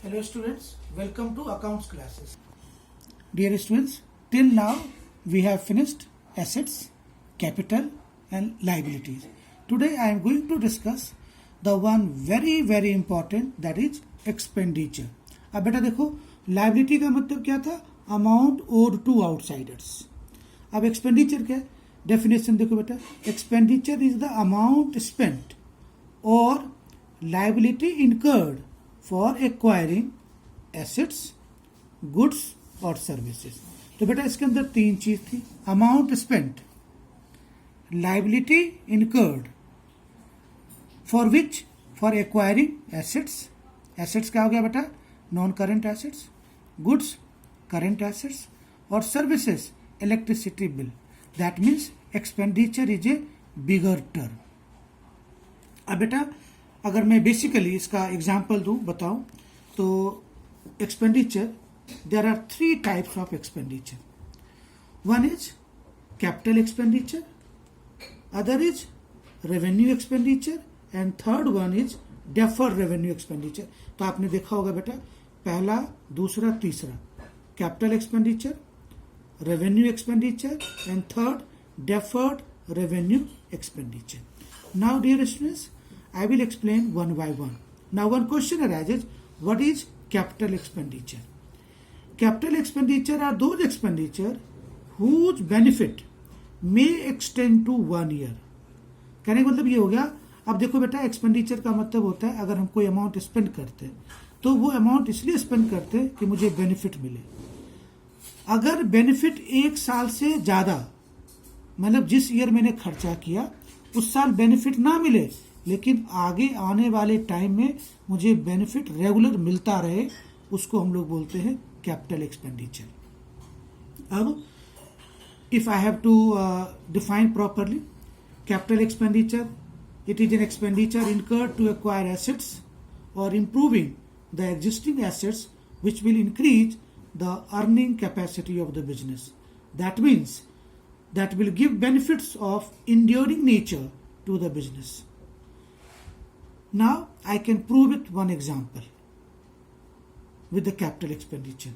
Hello students, welcome to accounts classes. Dear students, till now we have finished assets, capital and liabilities. Today I am going to discuss the one very important, that is expenditure. अब बेटा देखो liability का मतलब क्या था, amount owed to outsiders. अब expenditure क्या है, definition देखो बेटा, expenditure is the amount spent or liability incurred for acquiring assets, goods और सर्विसेज. तो बेटा इसके अंदर तीन चीज थी, amount spent, liability incurred for which, for acquiring assets. Assets क्या हो गया बेटा, non current assets, goods current assets और services electricity bill. That means expenditure is a bigger term. अब बेटा अगर मैं बेसिकली इसका एग्जाम्पल दूं, बताऊं तो expenditure, there are three types of expenditure. One is capital expenditure, other is revenue expenditure and third one is deferred revenue expenditure. तो आपने देखा होगा बेटा पहला, दूसरा, तीसरा, capital expenditure, revenue expenditure and third deferred revenue expenditure. Now dear students, I will explain one by one. Now one question arises, what is capital expenditure? Capital expenditure are those expenditure whose benefit may extend to 1 year. कहने का मतलब ये हो गया. अब देखो बेटा expenditure का मतलब होता है अगर हम कोई अमाउंट स्पेंड करते हैं तो वो अमाउंट इसलिए स्पेंड करते हैं कि मुझे बेनिफिट मिले. अगर बेनिफिट 1 साल से ज्यादा, मतलब जिस ईयर मैंने खर्चा किया उस साल बेनिफिट ना मिले लेकिन आगे आने वाले टाइम में मुझे बेनिफिट रेगुलर मिलता रहे, उसको हम लोग बोलते हैं कैपिटल एक्सपेंडिचर. अब if I have to define properly, capital expenditure, it is an expenditure incurred to acquire assets और improving the existing assets which will increase the earning capacity of the business. That means that will give benefits of enduring nature to the business. Now I can prove it one example with the capital expenditure.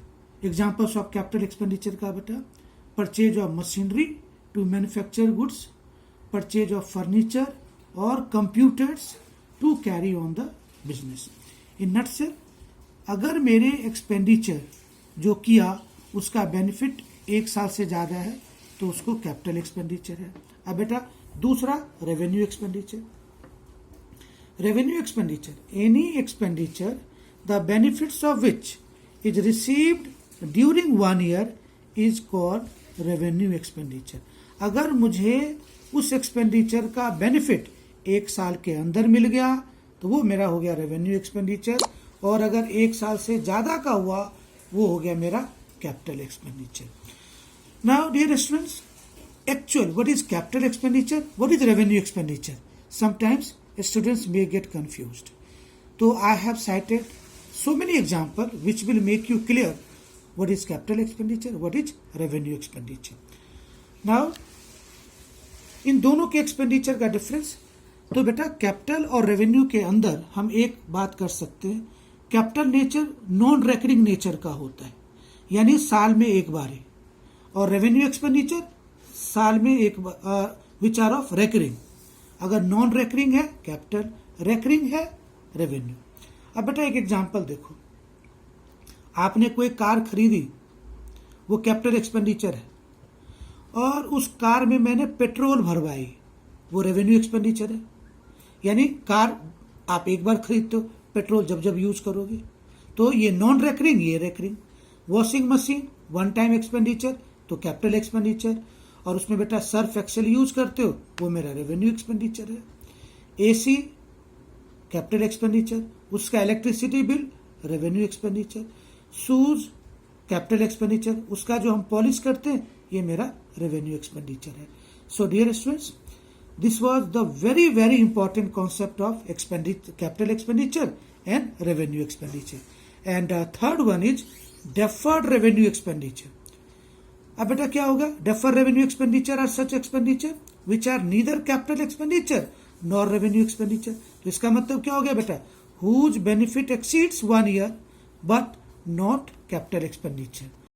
Examples of capital expenditure का बेटा, purchase of machinery to manufacture goods, purchase of furniture or computers to carry on the business. In nutshell, अगर मेरे expenditure जो किया उसका benefit 1 साल से ज़्यादा है तो उसको capital expenditure है. अब बेटा दूसरा revenue expenditure. Revenue expenditure, any expenditure the benefits of which is received during 1 year is called revenue expenditure. अगर मुझे उस एक्सपेंडिचर का बेनिफिट 1 साल के अंदर मिल गया तो वो मेरा हो गया रेवेन्यू एक्सपेंडिचर, और अगर 1 साल से ज्यादा का हुआ वो हो गया मेरा capital expenditure. Now dear students, actual what is capital expenditure, what is revenue expenditure? Sometimes students may get confused. So I have cited so many examples which will make you clear what is capital expenditure, what is revenue expenditure. Now इन दोनों के expenditure का difference, तो बेटा capital और revenue के अंदर हम एक बात कर सकते हैं, capital nature non recurring nature का होता है, यानी साल में एक बार ही, और रेवेन्यू एक्सपेंडिचर साल में एक विच आर ऑफ रेकरिंग. अगर नॉन रेकरिंग है कैपिटल, रेकरिंग है रेवेन्यू. अब बेटा एक एग्जांपल देखो, आपने कोई कार खरीदी, वो कैपिटल एक्सपेंडिचर है, और उस कार में मैंने पेट्रोल भरवाई, वो रेवेन्यू एक्सपेंडिचर है. यानी कार आप एक बार खरीदते हो, पेट्रोल जब जब यूज करोगे, तो ये नॉन रेकरिंग, ये recurring. Washing machine one time expenditure तो कैपिटल एक्सपेंडिचर, और उसमें बेटा सर्फ एक्सेल यूज करते हो वो मेरा रेवेन्यू एक्सपेंडिचर है. एसी कैपिटल एक्सपेंडिचर, उसका electricity bill revenue expenditure. Shoes capital expenditure, उसका जो हम पॉलिश करते हैं ये मेरा रेवेन्यू एक्सपेंडिचर है. So dear students, this was the very important concept of capital expenditure and revenue expenditure. And third one is deferred revenue expenditure. अब बेटा क्या होगा, deferred revenue expenditure are such expenditure which are neither capital expenditure nor revenue expenditure. तो इसका मतलब क्या हो गया बेटा, whose benefit exceeds 1 year but not capital expenditure.